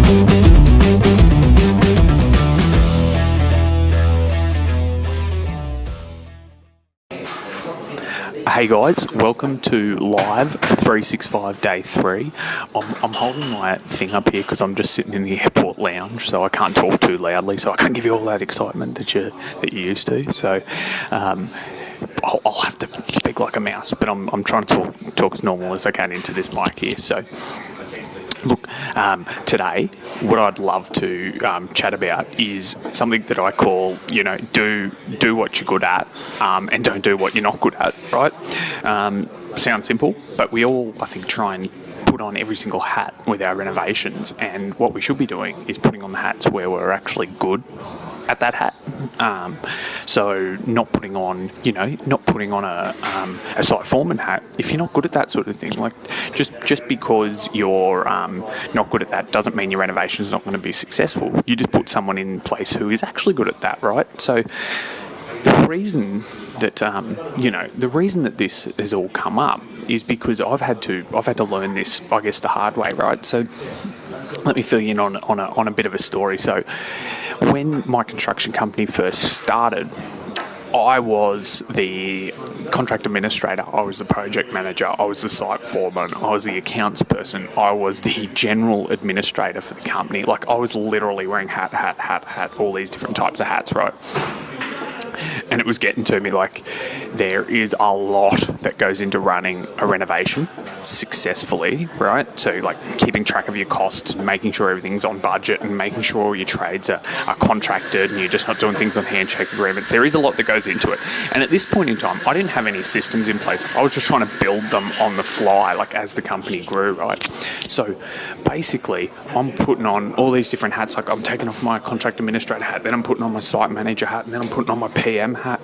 Hey guys, welcome to live for 365 day 3. I'm holding my thing up here because I'm just sitting in the airport lounge, so I can't talk too loudly, so I can't give you all that excitement that you're used to. So I'll have to speak like a mouse, but I'm trying to talk as normal as I can into this mic here. So look, today, what I'd love to chat about is something that I call, do what you're good at, and don't do what you're not good at, right? Sounds simple, but we all, I think, try and put on every single hat with our renovations, and what we should be doing is putting on the hats where we're actually good at that hat. So not putting on a site foreman hat if you're not good at that sort of thing. Like just because you're not good at that doesn't mean your renovation is not going to be successful. You just put someone in place who is actually good at that, right? So the reason that the reason that this has all come up is because I've had to learn this, I guess, the hard way, right? So let me fill you in on a bit of a story. So when my construction company first started, I was the contract administrator, I was the project manager, I was the site foreman, I was the accounts person, I was the general administrator for the company. Like, I was literally wearing hat, all these different types of hats, right? And it was getting to me, like, there is a lot that goes into running a renovation successfully, right? So, like, keeping track of your costs, making sure everything's on budget, and making sure all your trades are contracted and you're just not doing things on handshake agreements. There is a lot that goes into it. And at this point in time, I didn't have any systems in place. I was just trying to build them on the fly, like, as the company grew, right? So basically, I'm putting on all these different hats. Like, I'm taking off my contract administrator hat, then I'm putting on my site manager hat, and then I'm putting on my PM hat.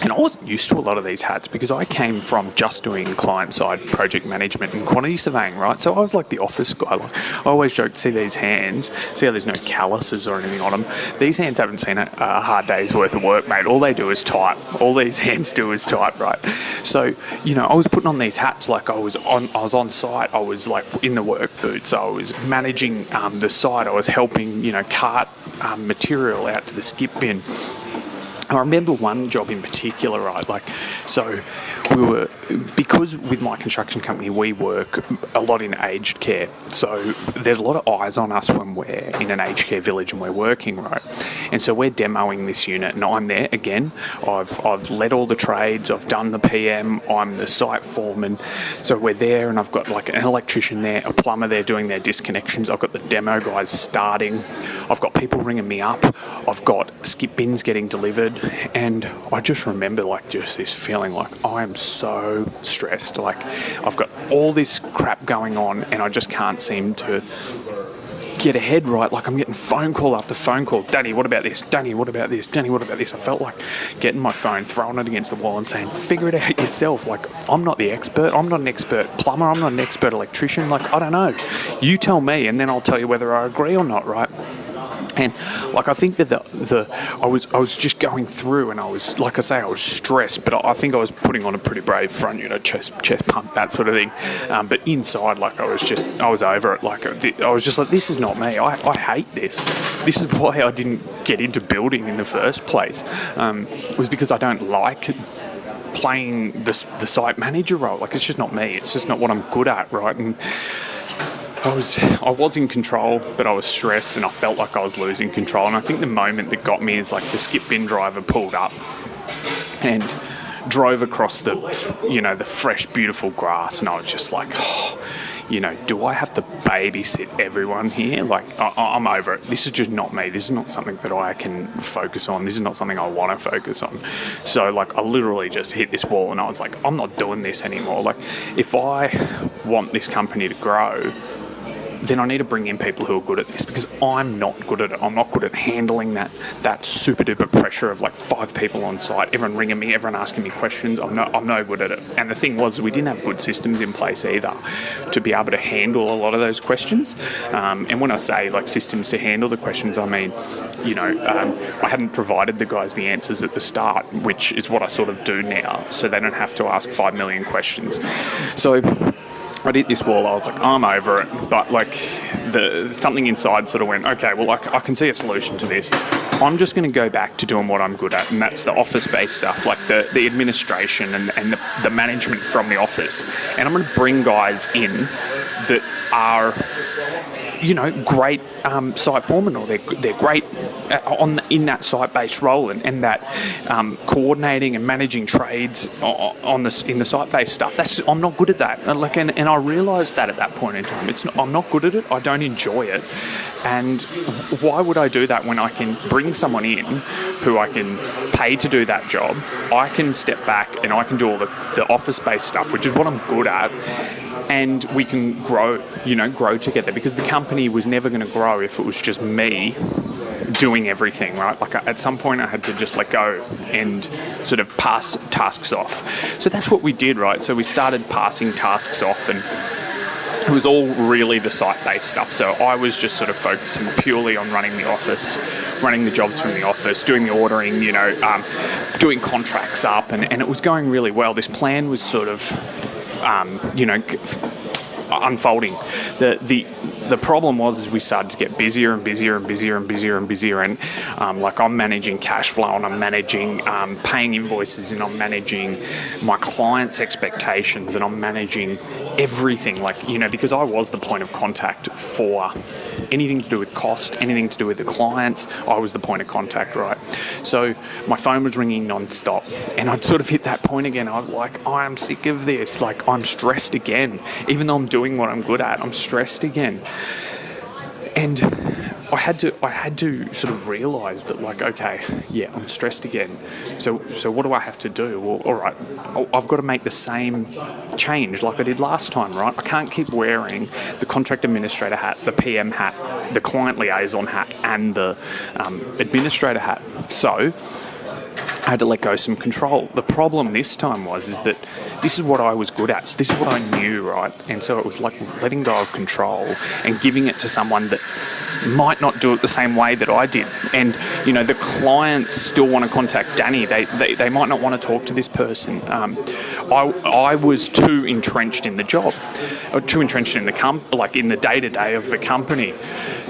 And I wasn't used to a lot of these hats because I came from just doing client-side project management and quantity surveying, right? So I was like the office guy. Like, I always joke, see these hands, see how there's no calluses or anything on them? These hands haven't seen a hard day's worth of work, mate. All they do is type. All these hands do is type, right? So, I was putting on these hats like I was on site. I was like in the work boots. I was managing the site. I was helping, cart material out to the skip bin. I remember one job in particular, right? Like, so because with my construction company, we work a lot in aged care. So there's a lot of eyes on us when we're in an aged care village and we're working, right? And so we're demoing this unit, and I'm there again. I've led all the trades. I've done the PM. I'm the site foreman. So we're there, and I've got like an electrician there, a plumber there doing their disconnections. I've got the demo guys starting. I've got people ringing me up. I've got skip bins getting delivered. And I just remember like just this feeling like I am so stressed. Like, I've got all this crap going on and I just can't seem to get ahead, right? Like, I'm getting phone call after phone call. Danny, what about this? Danny, what about this? Danny, what about this? I felt like getting my phone, throwing it against the wall and saying, figure it out yourself. Like, I'm not the expert. I'm not an expert plumber. I'm not an expert electrician. Like, I don't know. You tell me and then I'll tell you whether I agree or not, right? And like, I think that I was just going through, and I was, like I say, I was stressed, but I think I was putting on a pretty brave front, chest pump, that sort of thing. But inside, like, I was over it. Like, I was just like, this is not me. I hate this. This is why I didn't get into building in the first place. Was because I don't like playing the site manager role. Like, it's just not me. It's just not what I'm good at, right? And I was in control, but I was stressed and I felt like I was losing control. And I think the moment that got me is like the skip bin driver pulled up and drove across the fresh, beautiful grass. And I was just like, do I have to babysit everyone here? Like, I'm over it. This is just not me. This is not something that I can focus on. This is not something I want to focus on. So, like, I literally just hit this wall and I was like, I'm not doing this anymore. Like, if I want this company to grow, then I need to bring in people who are good at this, because I'm not good at it. I'm not good at handling that super duper pressure of like 5 people on site, everyone ringing me, everyone asking me questions. I'm no good at it. And the thing was, we didn't have good systems in place either to be able to handle a lot of those questions. And when I say like systems to handle the questions, I mean, I hadn't provided the guys the answers at the start, which is what I sort of do now, so they don't have to ask 5 million questions. So I did this wall, I was like, I'm over it. But like something inside sort of went, okay, well, I can see a solution to this. I'm just going to go back to doing what I'm good at, and that's the office-based stuff, like the administration and the management from the office. And I'm going to bring guys in that are, you know, great site foreman, or they're great in that site-based role, and that coordinating and managing trades in the site-based stuff. I'm not good at that. And I realised that at that point in time, I'm not good at it. I don't enjoy it. And why would I do that when I can bring someone in who I can pay to do that job? I can step back and I can do all the office-based stuff, which is what I'm good at. And we can grow together, because the company was never going to grow if it was just me doing everything, right? Like at some point I had to just let go and sort of pass tasks off. So that's what we did, right? So we started passing tasks off, and it was all really the site-based stuff. So I was just sort of focusing purely on running the office, running the jobs from the office, doing the ordering, doing contracts up, and it was going really well. This plan was sort of unfolding. The problem was we started to get busier and busier and busier and busier and busier, and like I'm managing cash flow, and I'm managing paying invoices, and I'm managing my clients' expectations, and I'm managing everything, because I was the point of contact for anything to do with cost, anything to do with the clients. I was the point of contact, right? So my phone was ringing non-stop, and I'd sort of hit that point again. I was like, I'm sick of this. Like, I'm stressed again. Even though I'm doing what I'm good at, I'm stressed again. And I had to sort of realise that, like, okay, yeah, I'm stressed again. So what do I have to do? Well, all right, I've got to make the same change like I did last time, right? I can't keep wearing the contract administrator hat, the PM hat, the client liaison hat, and the administrator hat. So I had to let go some control. The problem this time is that this is what I was good at. So this is what I knew, right? And so it was like letting go of control and giving it to someone that might not do it the same way that I did. And, the clients still want to contact Danny. They might not want to talk to this person. I was too entrenched in the job, or too entrenched in the in the day-to-day of the company.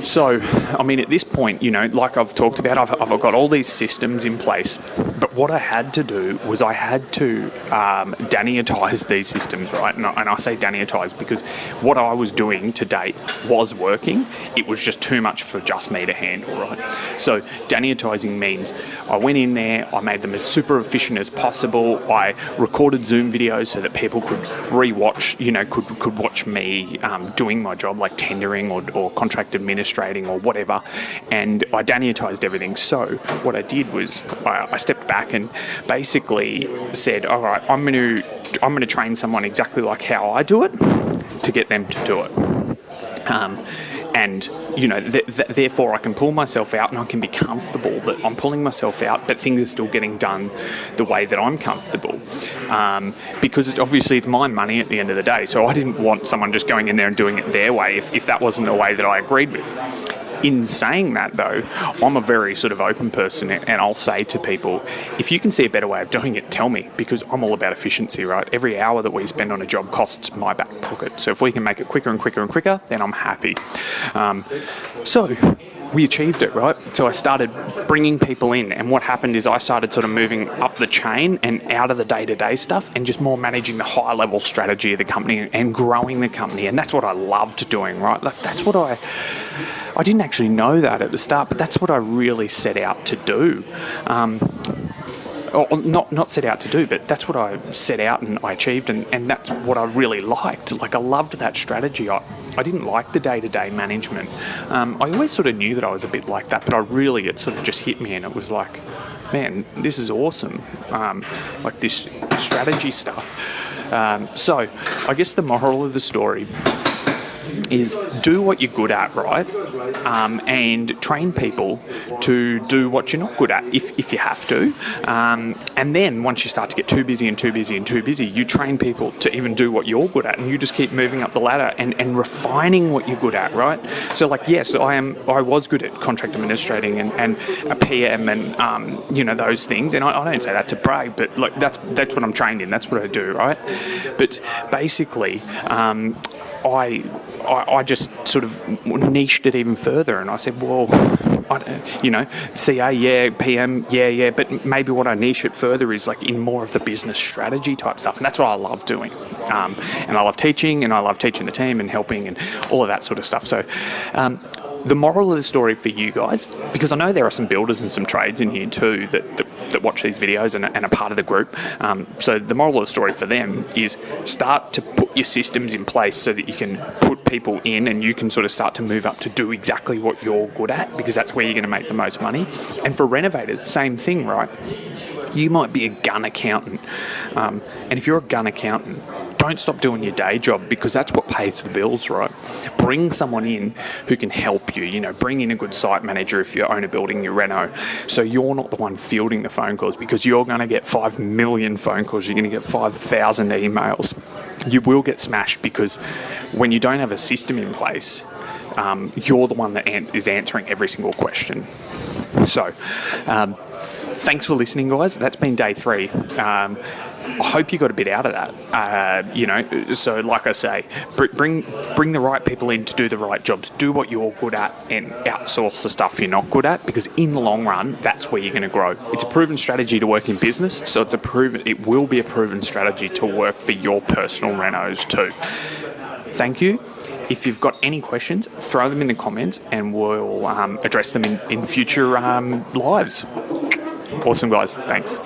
So, I mean, at this point, like I've talked about, I've got all these systems in place. But what I had to do was I had to Danny-atize these systems, right? And I say Danny-atize because what I was doing to date was working. It was just too much for just me to handle, right? So Danny-atizing means I went in there, I made them as super efficient as possible. I recorded Zoom videos so that people could re-watch, could watch me doing my job, like tendering or contract administrating or whatever. And I Danny-atized everything. So what I did was I stepped back and basically said, all right, I'm going to train someone exactly like how I do it to get them to do it. And, therefore I can pull myself out, and I can be comfortable that I'm pulling myself out, but things are still getting done the way that I'm comfortable. Because it's my money at the end of the day. So I didn't want someone just going in there and doing it their way if that wasn't the way that I agreed with. In saying that, though, I'm a very sort of open person, and I'll say to people, if you can see a better way of doing it, tell me, because I'm all about efficiency, right? Every hour that we spend on a job costs my back pocket. So if we can make it quicker and quicker and quicker, then I'm happy. So we achieved it, right? So I started bringing people in, and what happened is I started sort of moving up the chain and out of the day-to-day stuff and just more managing the high-level strategy of the company and growing the company. And that's what I loved doing, right? Like, that's what I didn't actually know that at the start, but that's what I really set out to do. Or not set out to do, but that's what I set out and I achieved, and that's what I really liked. Like, I loved that strategy. I didn't like the day-to-day management. I always sort of knew that I was a bit like that, but it sort of just hit me, and it was like, man, this is awesome. Like this strategy stuff. So I guess the moral of the story is do what you're good at, right? And train people to do what you're not good at if you have to. And then once you start to get too busy, you train people to even do what you're good at, and you just keep moving up the ladder and refining what you're good at, right? So like, yes, I was good at contract administrating and a PM and those things, and I don't say that to brag, but like that's what I'm trained in, that's what I do, right? But basically I just sort of niched it even further, and I said, well, CA, yeah, PM, yeah, but maybe what I niche it further is like in more of the business strategy type stuff, and that's what I love doing. And I love teaching, and I love teaching the team and helping and all of that sort of stuff. So the moral of the story for you guys, because I know there are some builders and some trades in here too that watch these videos and are part of the group. So the moral of the story for them is start to put your systems in place so that you can put people in and you can sort of start to move up to do exactly what you're good at, because that's where you're going to make the most money. And for renovators, same thing, right? You might be a gun accountant. And if you're a gun accountant, don't stop doing your day job, because that's what pays the bills, right? Bring someone in who can help you. Bring in a good site manager if you own a building, you reno. So you're not the one fielding the phone calls, because you're going to get 5 million phone calls. You're going to get 5,000 emails. You will get smashed, because when you don't have a system in place, you're the one that is answering every single question. So thanks for listening, guys. That's been day 3. I hope you got a bit out of that. So like I say, bring the right people in to do the right jobs. Do what you're good at and outsource the stuff you're not good at, because in the long run, that's where you're going to grow. It's a proven strategy to work in business, so it will be a proven strategy to work for your personal renos too. Thank you. If you've got any questions, throw them in the comments and we'll address them in future lives. Awesome, guys. Thanks.